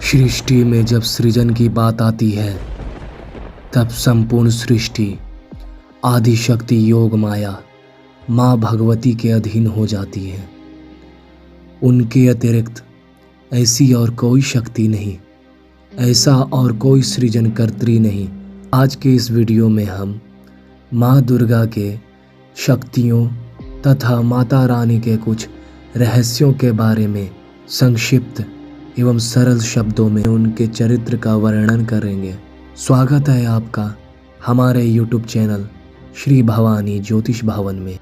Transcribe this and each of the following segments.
सृष्टि में जब सृजन की बात आती है तब संपूर्ण सृष्टि आदि शक्ति योग माया माँ भगवती के अधीन हो जाती है। उनके अतिरिक्त ऐसी और कोई शक्ति नहीं, ऐसा और कोई सृजनकर्त्री नहीं। आज के इस वीडियो में हम माँ दुर्गा के शक्तियों तथा माता रानी के कुछ रहस्यों के बारे में संक्षिप्त एवं सरल शब्दों में उनके चरित्र का वर्णन करेंगे। स्वागत है आपका हमारे YouTube चैनल श्री भवानी ज्योतिष भवन में।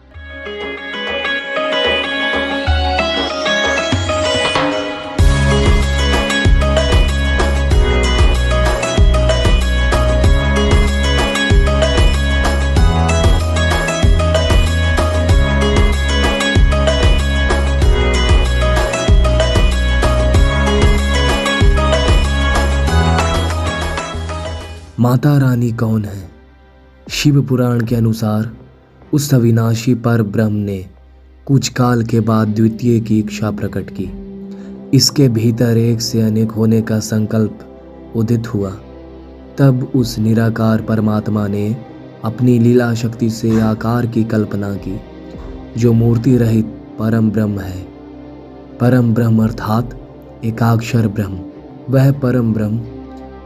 माता रानी कौन है? शिव पुराण के अनुसार उस अविनाशी पर ब्रह्म ने कुछ काल के बाद द्वितीय की इच्छा प्रकट की। इसके भीतर एक से अनेक होने का संकल्प उदित हुआ। तब उस निराकार परमात्मा ने अपनी लीला शक्ति से आकार की कल्पना की, जो मूर्ति रहित परम ब्रह्म है। परम ब्रह्म अर्थात एकाक्षर ब्रह्म। वह परम ब्रह्म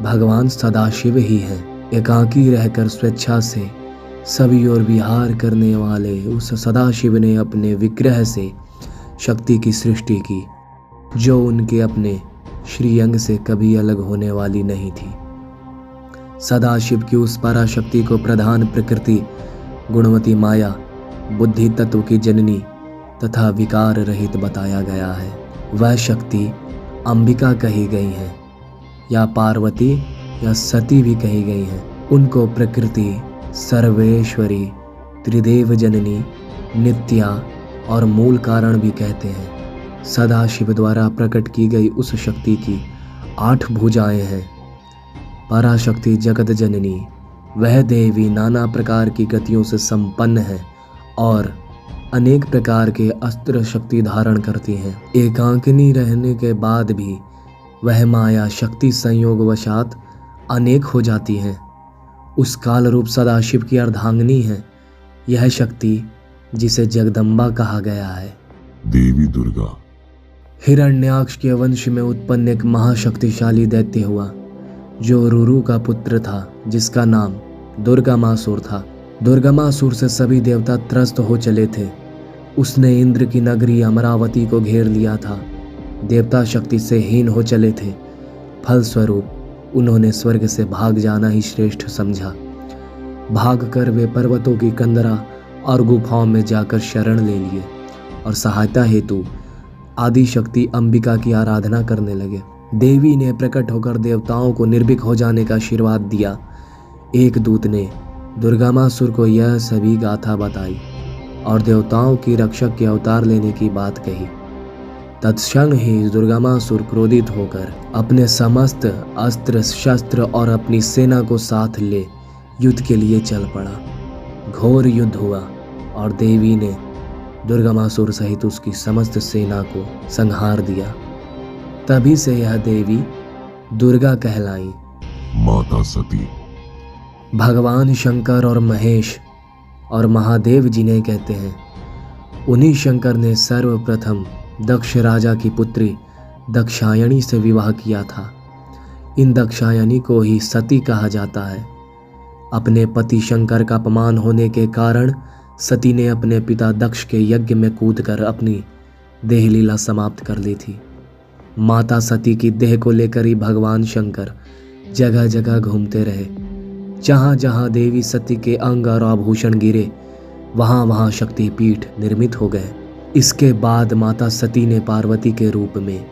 भगवान सदाशिव ही है। एकाकी रहकर स्वेच्छा से सभी ओर विहार करने वाले उस सदाशिव ने अपने विग्रह से शक्ति की सृष्टि की, जो उनके अपने श्रीअंग से कभी अलग होने वाली नहीं थी। सदाशिव की उस पराशक्ति को प्रधान प्रकृति, गुणवती माया, बुद्धि तत्व की जननी तथा विकार रहित बताया गया है। वह शक्ति अंबिका कही गई है, या पार्वती या सती भी कही गई हैं। उनको प्रकृति, सर्वेश्वरी, त्रिदेव जननी, नित्या और मूल कारण भी कहते हैं। सदाशिव द्वारा प्रकट की गई उस शक्ति की 8 भुजाएं हैं। पराशक्ति जगत जननी, वह देवी नाना प्रकार की गतियों से संपन्न है और अनेक प्रकार के अस्त्र शक्ति धारण करती हैं। एकांकिनी रहने के बाद भी वह माया शक्ति संयोगवशात अनेक हो जाती हैं। उस काल रूप सदाशिव की अर्धांगिनी है यह शक्ति, जिसे जगदम्बा कहा गया है। देवी दुर्गा हिरण्याक्ष के वंश में उत्पन्न एक महाशक्तिशाली दैत्य हुआ, जो रुरु का पुत्र था, जिसका नाम दुर्गामासुर था। दुर्गामासुर से सभी देवता त्रस्त हो चले थे। उसने इंद्र की नगरी अमरावती को घेर लिया था। देवता शक्ति से हीन हो चले थे। फलस्वरूप उन्होंने स्वर्ग से भाग जाना ही श्रेष्ठ समझा। भागकर वे पर्वतों की कंदरा और गुफाओं में जाकर शरण ले लिए और सहायता हेतु आदि शक्ति अंबिका की आराधना करने लगे। देवी ने प्रकट होकर देवताओं को निर्भीक हो जाने का आशीर्वाद दिया। एक दूत ने दुर्गामासुर को यह सभी गाथा बताई और देवताओं की रक्षक के अवतार लेने की बात कही। तत्क्षण ही दुर्गामासुर क्रोधित होकर अपने समस्त अस्त्र शस्त्र और अपनी सेना को साथ ले युद्ध के लिए चल पड़ा। घोर युद्ध हुआ और देवी ने दुर्गामासुर सहित उसकी समस्त सेना को संहार दिया। तभी से यह देवी दुर्गा कहलाई। माता सती भगवान शंकर और महेश और महादेव जिन्हें कहते हैं, उन्हीं शंकर ने सर्वप्रथम दक्ष राजा की पुत्री दक्षायणी से विवाह किया था। इन दक्षायणी को ही सती कहा जाता है। अपने पति शंकर का अपमान होने के कारण सती ने अपने पिता दक्ष के यज्ञ में कूदकर अपनी देह लीला समाप्त कर ली थी। माता सती की देह को लेकर ही भगवान शंकर जगह जगह घूमते रहे। जहाँ जहाँ देवी सती के अंग और आभूषण गिरे, वहाँ वहाँ शक्तिपीठ निर्मित हो गए। इसके बाद माता सती ने पार्वती के रूप में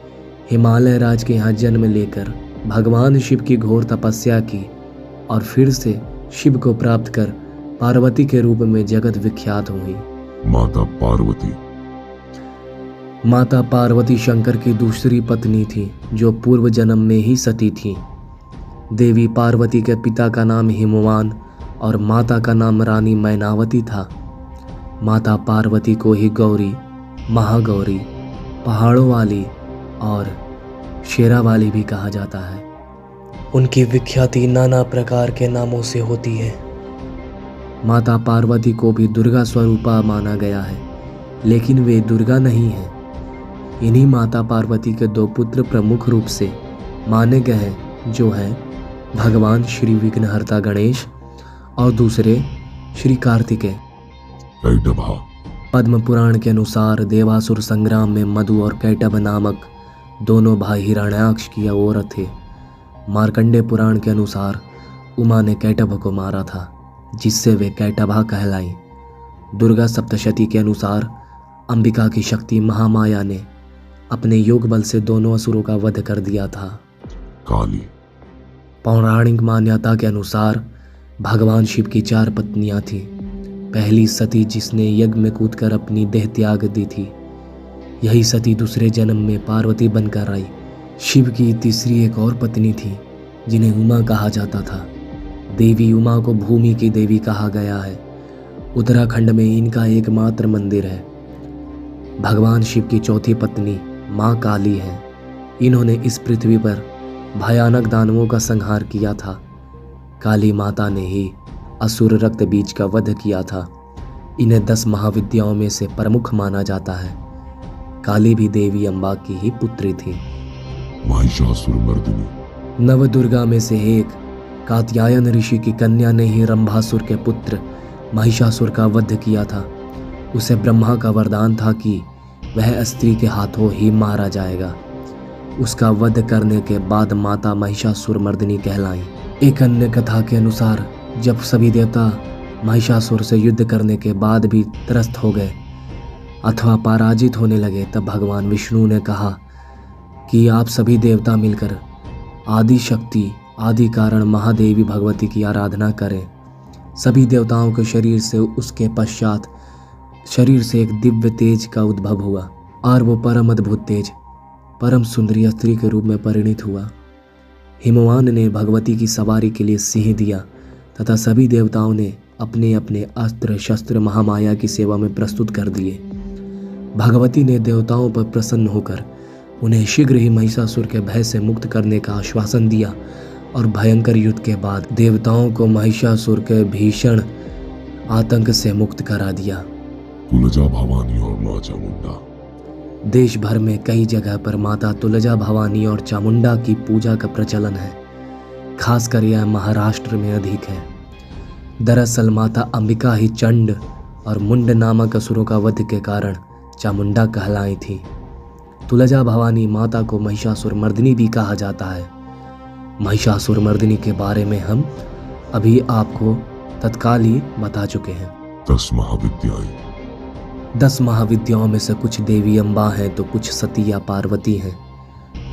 हिमालय राज के यहाँ जन्म लेकर भगवान शिव की घोर तपस्या की और फिर से शिव को प्राप्त कर पार्वती के रूप में जगत विख्यात हुई। माता पार्वती शंकर की दूसरी पत्नी थी, जो पूर्व जन्म में ही सती थी। देवी पार्वती के पिता का नाम हिमवान और माता का नाम रानी मैनावती था। माता पार्वती को ही गौरी, महागौरी, पहाड़ों वाली और शेरावाली भी कहा जाता है। उनकी विख्याति नाना प्रकार के नामों से होती है। माता पार्वती को भी दुर्गा स्वरूपा माना गया है, लेकिन वे दुर्गा नहीं हैं। इन्हीं माता पार्वती के दो पुत्र प्रमुख रूप से माने गए हैं, जो है भगवान श्री विघ्नहर्ता गणेश और दूसरे श्री कार्तिकेय। कैटभा। पद्म पुराण के अनुसार देवासुर संग्राम में मधु और कैटभ नामक दोनों भाई हिरण्याक्ष की औरत थे। मार्कंडेय पुराण के अनुसार उमा ने कैटभ को मारा था, जिससे वे कैटभा कहलाई। दुर्गा सप्तशती के अनुसार अंबिका की शक्ति महामाया ने अपने योग बल से दोनों असुरों का वध कर दिया था। काली। पौराणिक मान्यता के अनुसार भगवान शिव की 4 पत्नियां थीं। पहली सती, जिसने यज्ञ में कूदकर अपनी देह त्याग दी थी। यही सती दूसरे जन्म में पार्वती बनकर आई। शिव की तीसरी एक और पत्नी थी, जिन्हें उमा कहा जाता था। देवी उमा को भूमि की देवी कहा गया है। उत्तराखंड में इनका एकमात्र मंदिर है। भगवान शिव की चौथी पत्नी माँ काली है। इन्होंने इस पृथ्वी पर भयानक दानवों का संहार किया था। काली माता ने ही असुर रक्त बीज का वध किया था। इन्हें 10 महाविद्याओं में से प्रमुख माना जाता है। काली भी देवी अम्बा की ही पुत्री थी। महिषासुरमर्दिनी। नवदुर्गा में से एक कात्यायन ऋषि की कन्या ने ही रंभासुर के पुत्र महिषासुर का वध किया था। उसे ब्रह्मा का वरदान था कि वह स्त्री के हाथों ही मारा जाएगा। उसका वध करने के बाद माता महिषासुरमर्दिनी कहलाई। एक अन्य कथा के अनुसार जब सभी देवता महिषासुर से युद्ध करने के बाद भी त्रस्त हो गए अथवा पराजित होने लगे, तब भगवान विष्णु ने कहा कि आप सभी देवता मिलकर आदि शक्ति आदि कारण महादेवी भगवती की आराधना करें। सभी देवताओं के शरीर से उसके पश्चात शरीर से एक दिव्य तेज का उद्भव हुआ और वो परम अद्भुत तेज परम सुंदरी स्त्री के रूप में परिणित हुआ। हिमवान ने भगवती की सवारी के लिए सिंह दिया तथा सभी देवताओं ने अपने अपने अस्त्र शस्त्र महामाया की सेवा में प्रस्तुत कर दिए। भगवती ने देवताओं पर प्रसन्न होकर उन्हें शीघ्र ही महिषासुर के भय से मुक्त करने का आश्वासन दिया और भयंकर युद्ध के बाद देवताओं को महिषासुर के भीषण आतंक से मुक्त करा दिया। तुलजा भवानी और मां चामुंडा। देश भर में कई जगह पर माता तुलजा भवानी और चामुंडा की पूजा का प्रचलन है। खासकर यह महाराष्ट्र में अधिक है। दरअसल माता अंबिका ही चंड और मुंड नामक असुरों का वध के कारण चामुंडा कहलाई थी। तुलजा भवानी माता को महिषासुरमर्दिनी भी कहा जाता है। महिषासुरमर्दिनी के बारे में हम अभी आपको तत्काल ही बता चुके हैं। 10 महाविद्याएं। 10 महाविद्याओं में से कुछ देवी अम्बा हैं, तो कुछ सती या पार्वती हैं,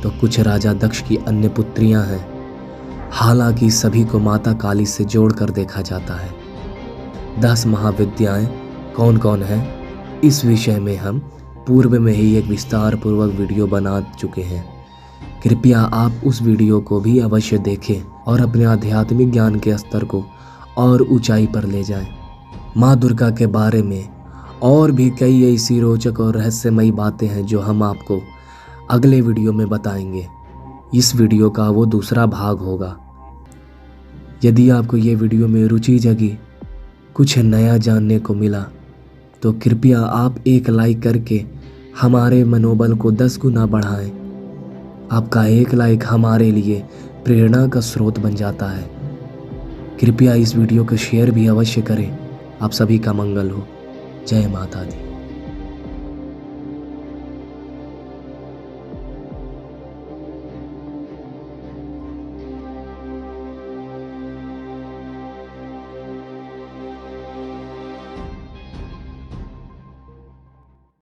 तो कुछ राजा दक्ष की अन्य पुत्रियां हैं। हालांकि सभी को माता काली से जोड़कर देखा जाता है। 10 महाविद्याएं कौन कौन हैं, इस विषय में हम पूर्व में ही एक विस्तार पूर्वक वीडियो बना चुके हैं। कृपया आप उस वीडियो को भी अवश्य देखें और अपने आध्यात्मिक ज्ञान के स्तर को और ऊंचाई पर ले जाएं। माँ दुर्गा के बारे में और भी कई ऐसी रोचक और रहस्यमयी बातें हैं जो हम आपको अगले वीडियो में बताएंगे। इस वीडियो का वो दूसरा भाग होगा। यदि आपको ये वीडियो में रुचि जगी, कुछ नया जानने को मिला, तो कृपया आप एक लाइक करके हमारे मनोबल को 10 गुना बढ़ाएं। आपका एक लाइक हमारे लिए प्रेरणा का स्रोत बन जाता है। कृपया इस वीडियो को शेयर भी अवश्य करें। आप सभी का मंगल हो। जय माता दी।